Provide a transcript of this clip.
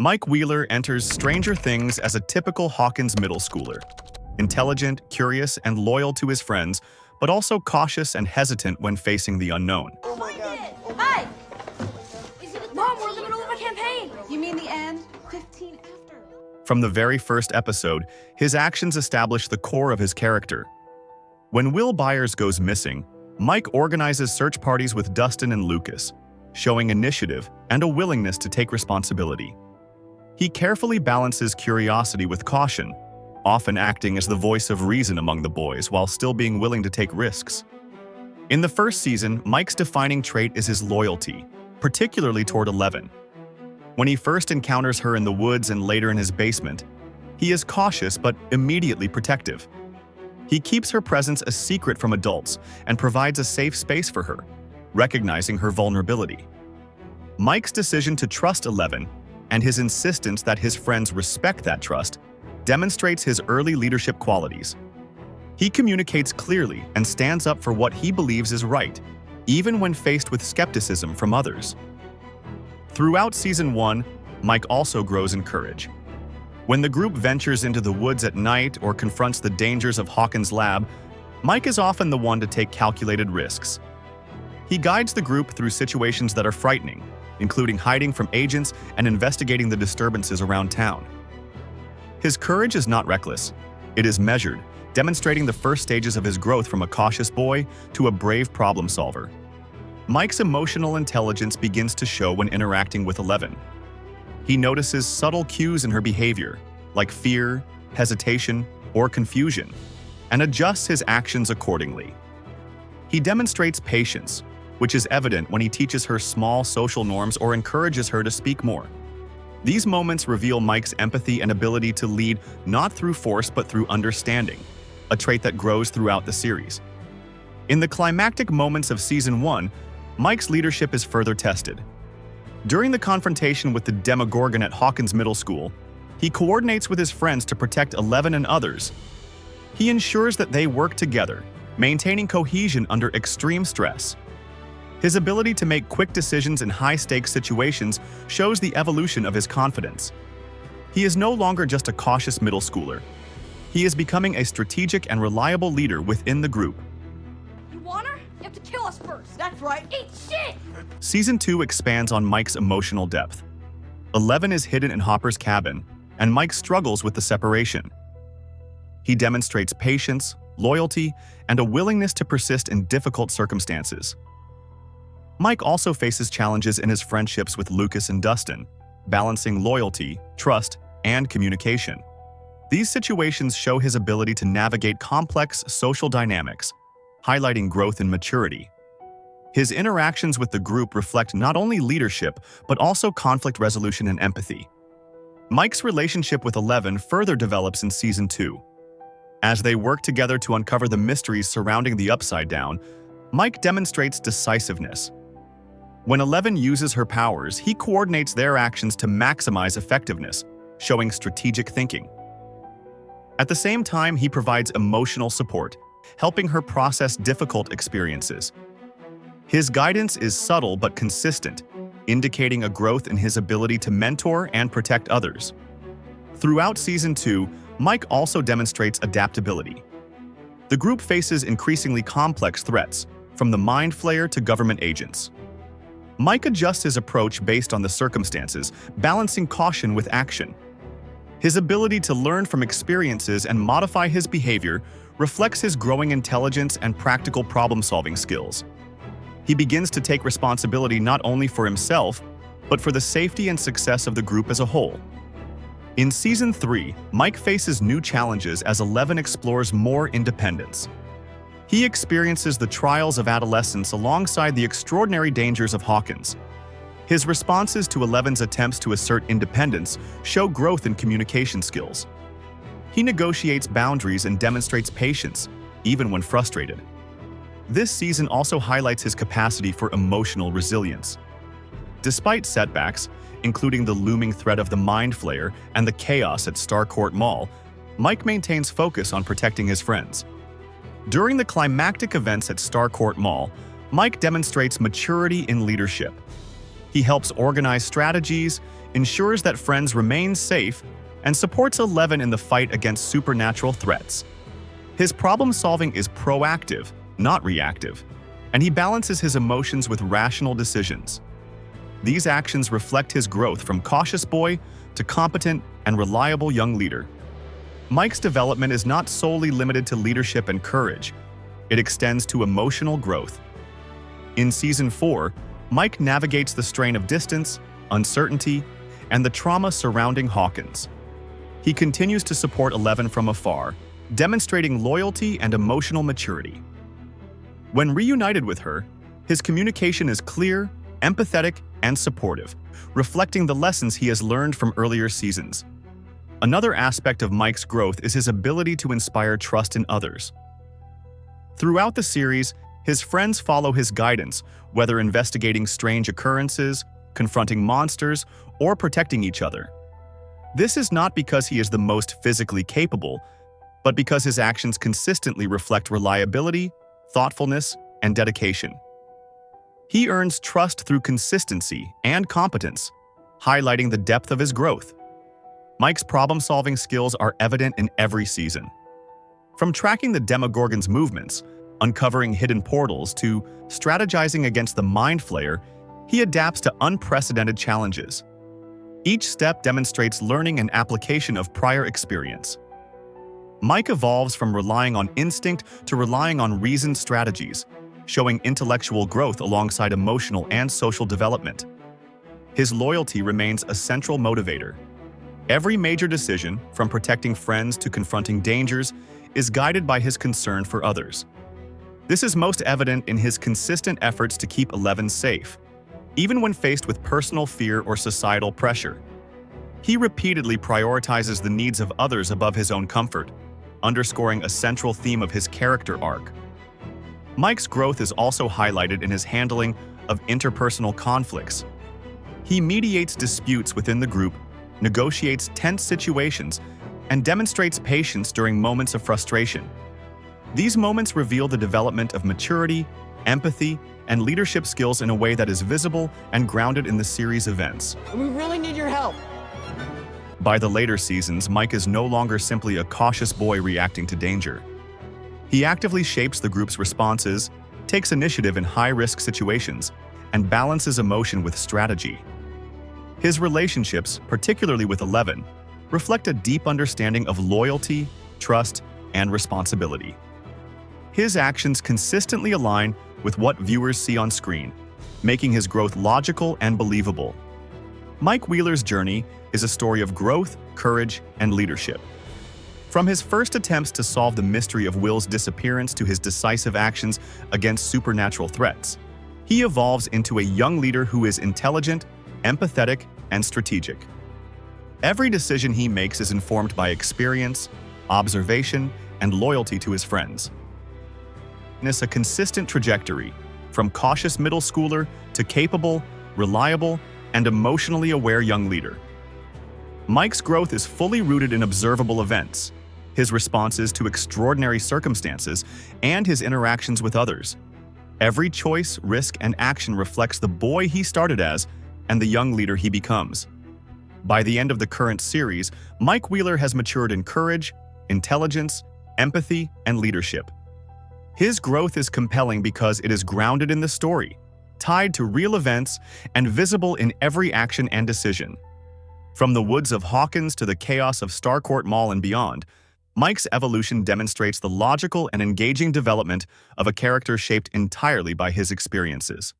Mike Wheeler enters Stranger Things as a typical Hawkins middle schooler. Intelligent, curious, and loyal to his friends, but also cautious and hesitant when facing the unknown. Oh my God. Hi! Mom, we're in the middle of a campaign! You mean the end? 15 after. From the very first episode, his actions establish the core of his character. When Will Byers goes missing, Mike organizes search parties with Dustin and Lucas, showing initiative and a willingness to take responsibility. He carefully balances curiosity with caution, often acting as the voice of reason among the boys while still being willing to take risks. In the first season, Mike's defining trait is his loyalty, particularly toward Eleven. When he first encounters her in the woods and later in his basement, he is cautious but immediately protective. He keeps her presence a secret from adults and provides a safe space for her, recognizing her vulnerability. Mike's decision to trust Eleven and his insistence that his friends respect that trust demonstrates his early leadership qualities. He communicates clearly and stands up for what he believes is right, even when faced with skepticism from others. Throughout Season 1, Mike also grows in courage. When the group ventures into the woods at night or confronts the dangers of Hawkins' lab, Mike is often the one to take calculated risks. He guides the group through situations that are frightening, including hiding from agents and investigating the disturbances around town. His courage is not reckless. It is measured, demonstrating the first stages of his growth from a cautious boy to a brave problem solver. Mike's emotional intelligence begins to show when interacting with Eleven. He notices subtle cues in her behavior, like fear, hesitation, or confusion, and adjusts his actions accordingly. He demonstrates patience, which is evident when he teaches her small social norms or encourages her to speak more. These moments reveal Mike's empathy and ability to lead not through force but through understanding, a trait that grows throughout the series. In the climactic moments of Season 1, Mike's leadership is further tested. During the confrontation with the Demogorgon at Hawkins Middle School, he coordinates with his friends to protect Eleven and others. He ensures that they work together, maintaining cohesion under extreme stress. His ability to make quick decisions in high-stakes situations shows the evolution of his confidence. He is no longer just a cautious middle schooler. He is becoming a strategic and reliable leader within the group. You want her? You have to kill us first! That's right. Eat shit! Season 2 expands on Mike's emotional depth. Eleven is hidden in Hopper's cabin, and Mike struggles with the separation. He demonstrates patience, loyalty, and a willingness to persist in difficult circumstances. Mike also faces challenges in his friendships with Lucas and Dustin, balancing loyalty, trust, and communication. These situations show his ability to navigate complex social dynamics, highlighting growth and maturity. His interactions with the group reflect not only leadership, but also conflict resolution and empathy. Mike's relationship with Eleven further develops in Season 2. As they work together to uncover the mysteries surrounding the Upside Down, Mike demonstrates decisiveness. When Eleven uses her powers, he coordinates their actions to maximize effectiveness, showing strategic thinking. At the same time, he provides emotional support, helping her process difficult experiences. His guidance is subtle but consistent, indicating a growth in his ability to mentor and protect others. Throughout Season 2, Mike also demonstrates adaptability. The group faces increasingly complex threats, from the Mind Flayer to government agents. Mike adjusts his approach based on the circumstances, balancing caution with action. His ability to learn from experiences and modify his behavior reflects his growing intelligence and practical problem-solving skills. He begins to take responsibility not only for himself, but for the safety and success of the group as a whole. In Season 3, Mike faces new challenges as Eleven explores more independence. He experiences the trials of adolescence alongside the extraordinary dangers of Hawkins. His responses to Eleven's attempts to assert independence show growth in communication skills. He negotiates boundaries and demonstrates patience, even when frustrated. This season also highlights his capacity for emotional resilience. Despite setbacks, including the looming threat of the Mind Flayer and the chaos at Starcourt Mall, Mike maintains focus on protecting his friends. During the climactic events at Starcourt Mall, Mike demonstrates maturity in leadership. He helps organize strategies, ensures that friends remain safe, and supports 11 in the fight against supernatural threats. His problem-solving is proactive, not reactive, and he balances his emotions with rational decisions. These actions reflect his growth from cautious boy to competent and reliable young leader. Mike's development is not solely limited to leadership and courage. It extends to emotional growth. In Season 4, Mike navigates the strain of distance, uncertainty, and the trauma surrounding Hawkins. He continues to support 11 from afar, demonstrating loyalty and emotional maturity. When reunited with her, his communication is clear, empathetic, and supportive, reflecting the lessons he has learned from earlier seasons. Another aspect of Mike's growth is his ability to inspire trust in others. Throughout the series, his friends follow his guidance, whether investigating strange occurrences, confronting monsters, or protecting each other. This is not because he is the most physically capable, but because his actions consistently reflect reliability, thoughtfulness, and dedication. He earns trust through consistency and competence, highlighting the depth of his growth. Mike's problem-solving skills are evident in every season. From tracking the Demogorgon's movements, uncovering hidden portals, to strategizing against the Mind Flayer, he adapts to unprecedented challenges. Each step demonstrates learning and application of prior experience. Mike evolves from relying on instinct to relying on reasoned strategies, showing intellectual growth alongside emotional and social development. His loyalty remains a central motivator. Every major decision, from protecting friends to confronting dangers, is guided by his concern for others. This is most evident in his consistent efforts to keep 11 safe, even when faced with personal fear or societal pressure. He repeatedly prioritizes the needs of others above his own comfort, underscoring a central theme of his character arc. Mike's growth is also highlighted in his handling of interpersonal conflicts. He mediates disputes within the group, negotiates tense situations, and demonstrates patience during moments of frustration. These moments reveal the development of maturity, empathy, and leadership skills in a way that is visible and grounded in the series' events. We really need your help. By the later seasons, Mike is no longer simply a cautious boy reacting to danger. He actively shapes the group's responses, takes initiative in high-risk situations, and balances emotion with strategy. His relationships, particularly with 11, reflect a deep understanding of loyalty, trust, and responsibility. His actions consistently align with what viewers see on screen, making his growth logical and believable. Mike Wheeler's journey is a story of growth, courage, and leadership. From his first attempts to solve the mystery of Will's disappearance to his decisive actions against supernatural threats, he evolves into a young leader who is intelligent, empathetic, and strategic. Every decision he makes is informed by experience, observation, and loyalty to his friends. A consistent trajectory, from cautious middle schooler to capable, reliable, and emotionally aware young leader. Mike's growth is fully rooted in observable events, his responses to extraordinary circumstances, and his interactions with others. Every choice, risk, and action reflects the boy he started as and the young leader he becomes. By the end of the current series, Mike Wheeler has matured in courage, intelligence, empathy, and leadership. His growth is compelling because it is grounded in the story, tied to real events, and visible in every action and decision. From the woods of Hawkins to the chaos of Starcourt Mall and beyond, Mike's evolution demonstrates the logical and engaging development of a character shaped entirely by his experiences.